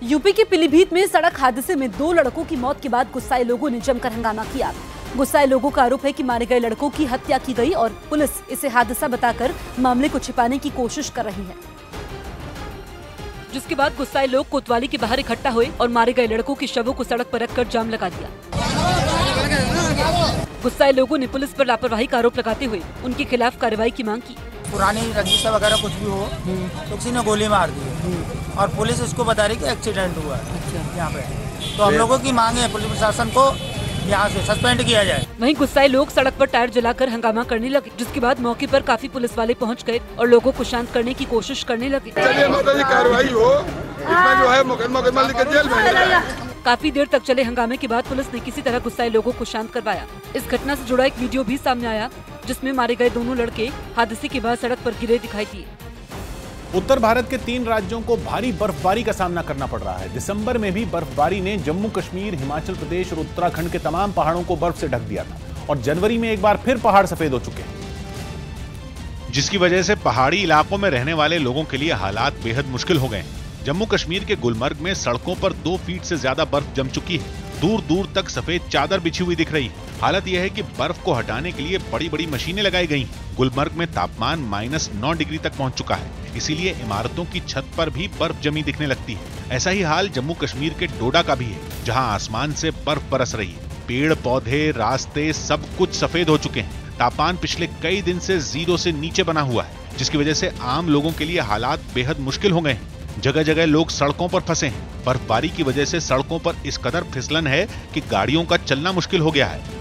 UP के पीलीभीत में सड़क हादसे में 2 लड़कों की मौत के बाद गुस्साए लोगों ने जमकर हंगामा किया। गुस्साए लोगों का आरोप है कि मारे गए लड़कों की हत्या की गई और पुलिस इसे हादसा बताकर मामले को छिपाने की कोशिश कर रही है। जिसके बाद गुस्साए लोग कोतवाली के बाहर इकट्ठा हुए और मारे गए लड़कों के शवों को सड़क पर रखकर जाम लगा दिया। गुस्साए लोगों ने पुलिस पर लापरवाही का आरोप लगाते हुए उनके खिलाफ कार्रवाई की मांग की। पुरानी रंजिश वगैरह कुछ भी हो तो किसी ने गोली मार दी और पुलिस इसको बता रही कि एक्सीडेंट हुआ है यहाँ पे। तो हम लोगों की मांग है पुलिस प्रशासन को यहाँ से सस्पेंड किया जाए। वहीं गुस्साए लोग सड़क पर टायर जलाकर हंगामा करने लगे, जिसके बाद मौके पर काफी पुलिस वाले पहुँच गए और लोगों को शांत करने की कोशिश करने लगे। कार्रवाई हो, इसमें जो है मुकदमा लिख के जेल में। काफी देर तक चले हंगामे के बाद पुलिस ने किसी तरह गुस्साए लोगों को शांत करवाया। इस घटना से जुड़ा एक वीडियो भी सामने आया, जिसमें मारे गए दोनों लड़के हादसे के बाद सड़क पर गिरे दिखाई दिए। उत्तर भारत के 3 राज्यों को भारी बर्फबारी का सामना करना पड़ रहा है। दिसंबर में भी बर्फबारी ने जम्मू कश्मीर, हिमाचल प्रदेश और उत्तराखंड के तमाम पहाड़ों को बर्फ से ढक दिया था और जनवरी में एक बार फिर पहाड़ सफेद हो चुके हैं, जिसकी वजह से पहाड़ी इलाकों में रहने वाले लोगों के लिए हालात बेहद मुश्किल हो गए हैं। जम्मू कश्मीर के गुलमर्ग में सड़कों पर 2 फीट से ज्यादा बर्फ जम चुकी है। दूर दूर तक सफेद चादर बिछी हुई दिख रही है। हालत यह है कि बर्फ को हटाने के लिए बड़ी बड़ी मशीनें लगाई गई हैं। गुलमर्ग में तापमान -9 डिग्री तक पहुंच चुका है, इसीलिए इमारतों की छत पर भी बर्फ जमी दिखने लगती है। ऐसा ही हाल जम्मू कश्मीर के डोडा का भी है, जहां आसमान से बर्फ बरस रही है। पेड़ पौधे, रास्ते सब कुछ सफेद हो चुके हैं। तापमान पिछले कई दिन से 0 से नीचे बना हुआ है, जिसकी वजह से आम लोगों के लिए हालात बेहद मुश्किल हो गए हैं। जगह जगह लोग सड़कों पर फंसे हैं। बर्फबारी की वजह से सड़कों पर इस कदर फिसलन है कि गाड़ियों का चलना मुश्किल हो गया है।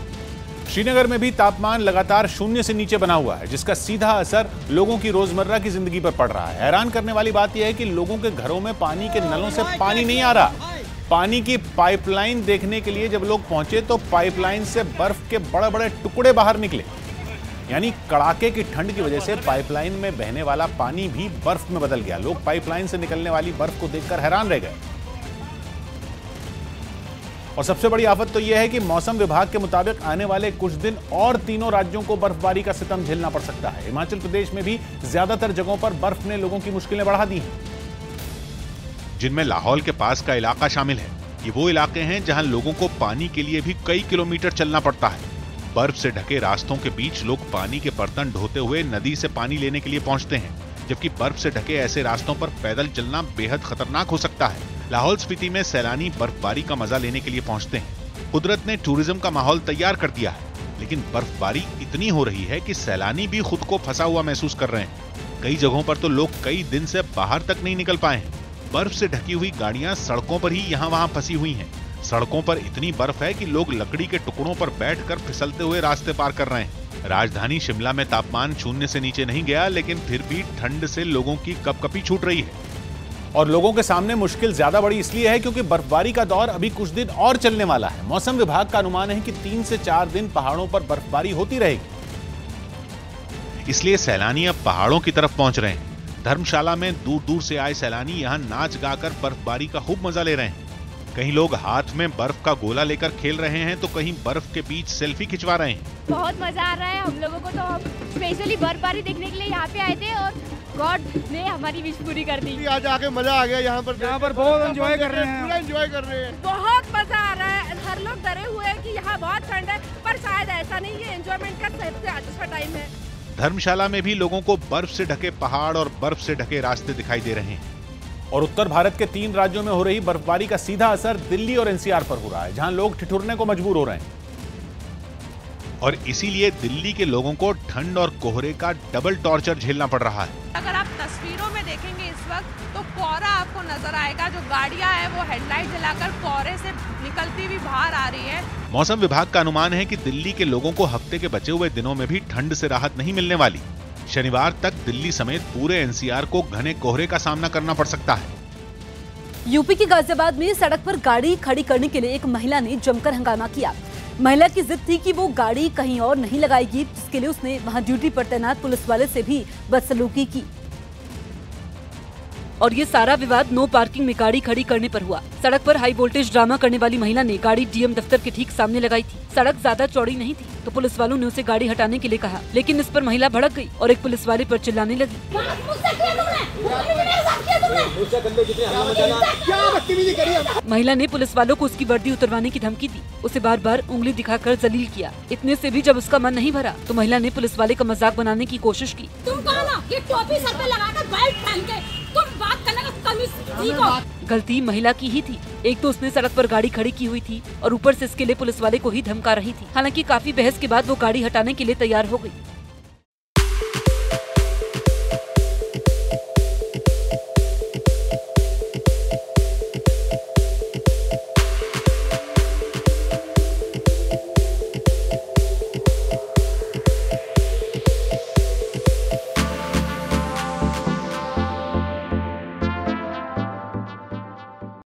श्रीनगर में भी तापमान लगातार 0 से नीचे बना हुआ है, जिसका सीधा असर लोगों की रोजमर्रा की जिंदगी पर पड़ रहा है। हैरान करने वाली बात यह है कि लोगों के घरों में पानी के नलों से पानी नहीं आ रहा। पानी की पाइपलाइन देखने के लिए जब लोग पहुंचे तो पाइपलाइन से बर्फ के बड़े बड़े टुकड़े बाहर निकले, यानी कड़ाके की ठंड की वजह से पाइपलाइन में बहने वाला पानी भी बर्फ में बदल गया। लोग पाइपलाइन से निकलने वाली बर्फ को देखकर हैरान रह गए। और सबसे बड़ी आफत तो यह है कि मौसम विभाग के मुताबिक आने वाले कुछ दिन और तीनों राज्यों को बर्फबारी का सितम झेलना पड़ सकता है। हिमाचल प्रदेश में भी ज्यादातर जगहों पर बर्फ ने लोगों की मुश्किलें बढ़ा दी हैं, जिनमें लाहौल के पास का इलाका शामिल है। ये वो इलाके हैं जहां लोगों को पानी के लिए भी कई किलोमीटर चलना पड़ता है। बर्फ से ढके रास्तों के बीच लोग पानी के बर्तन ढोते हुए नदी से पानी लेने के लिए पहुंचते हैं, जबकि बर्फ से ढके ऐसे रास्तों पर पैदल चलना बेहद खतरनाक हो सकता है। लाहौल स्पीति में सैलानी बर्फबारी का मजा लेने के लिए पहुंचते हैं। कुदरत ने टूरिज्म का माहौल तैयार कर दिया है, लेकिन बर्फबारी इतनी हो रही है कि सैलानी भी खुद को फंसा हुआ महसूस कर रहे हैं। कई जगहों पर तो लोग कई दिन से बाहर तक नहीं निकल पाए हैं। बर्फ से ढकी हुई गाड़ियां सड़कों पर ही यहाँ वहां फंसी हुई हैं। सड़कों पर इतनी बर्फ है कि लोग लकड़ी के टुकड़ों पर बैठकर फिसलते हुए रास्ते पार कर रहे हैं। राजधानी शिमला में तापमान 0 से नीचे नहीं गया, लेकिन फिर भी ठंड से लोगों की कपकपी छूट रही है। और लोगों के सामने मुश्किल ज्यादा बड़ी इसलिए है क्योंकि बर्फबारी का दौर अभी कुछ दिन और चलने वाला है। मौसम विभाग का अनुमान है कि 3 से 4 दिन पहाड़ों पर बर्फबारी होती रहेगी, इसलिए सैलानी अब पहाड़ों की तरफ पहुंच रहे हैं। धर्मशाला में दूर दूर से आए सैलानी यहाँ नाच गाकर बर्फबारी का खूब मजा ले रहे हैं। कहीं लोग हाथ में बर्फ का गोला लेकर खेल रहे हैं, तो कहीं बर्फ के बीच सेल्फी खिंचवा रहे हैं। बहुत मजा आ रहा है हम लोगों को। तो हम स्पेशली बर्फबारी देखने के लिए यहाँ पे आए थे और गॉड ने हमारी विश पूरी कर दी। आज आके मजा आ गया। यहाँ पर बहुत एंजॉय कर रहे हैं, पूरा एंजॉय कर रहे हैं। बहुत मजा आ रहा है। हर लोग डरे हुए हैं कि यहाँ बहुत ठंड है, पर शायद ऐसा नहीं है। एंजॉयमेंट का सबसे अच्छा टाइम है। धर्मशाला में भी लोगों को बर्फ से ढके पहाड़ और बर्फ से ढके रास्ते दिखाई दे रहे हैं। और उत्तर भारत के 3 राज्यों में हो रही बर्फबारी का सीधा असर दिल्ली और एनसीआर पर हो रहा है, जहां लोग ठिठुरने को मजबूर हो रहे हैं। और इसीलिए दिल्ली के लोगों को ठंड और कोहरे का डबल टॉर्चर झेलना पड़ रहा है। अगर आप तस्वीरों में देखेंगे इस वक्त तो कोहरा आपको नजर आएगा। जो गाड़ियां हैं वो हेडलाइट जलाकर कोहरे से निकलती हुई बाहर आ रही है। मौसम विभाग का अनुमान है कि दिल्ली के लोगों को हफ्ते के बचे हुए दिनों में भी ठंड से राहत नहीं मिलने वाली। शनिवार तक दिल्ली समेत पूरे एनसीआर को घने कोहरे का सामना करना पड़ सकता है। यूपी के गाजियाबाद में सड़क पर गाड़ी खड़ी करने के लिए एक महिला ने जमकर हंगामा किया। महिला की जिद थी कि वो गाड़ी कहीं और नहीं लगाएगी, जिसके लिए उसने वहां ड्यूटी पर तैनात पुलिस वाले से भी बदसलूकी की। और ये सारा विवाद नो पार्किंग में गाड़ी खड़ी करने पर हुआ। सड़क पर हाई वोल्टेज ड्रामा करने वाली महिला ने गाड़ी डीएम दफ्तर के ठीक सामने लगाई थी। सड़क ज्यादा चौड़ी नहीं थी तो पुलिस वालों ने उसे गाड़ी हटाने के लिए कहा, लेकिन इस पर महिला भड़क गई और एक पुलिस वाले पर चिल्लाने लगी। महिला ने पुलिस वालों को उसकी वर्दी उतरवाने की धमकी दी, उसे बार बार उंगली दिखाकर जलील किया। इतने से भी जब उसका मन नहीं भरा तो महिला ने पुलिस वाले का मजाक बनाने की कोशिश की। तुम कहो ना, ये टोपी सर पे लगाकर बेल्ट पहन के तुम बात करने का तमीज सीखो। गलती महिला की ही थी। एक तो उसने सड़क पर गाड़ी खड़ी की हुई थी और ऊपर से इसके लिए पुलिस वाले को ही धमका रही थी। हालांकि काफी बहस के बाद वो गाड़ी हटाने के लिए तैयार हो गई।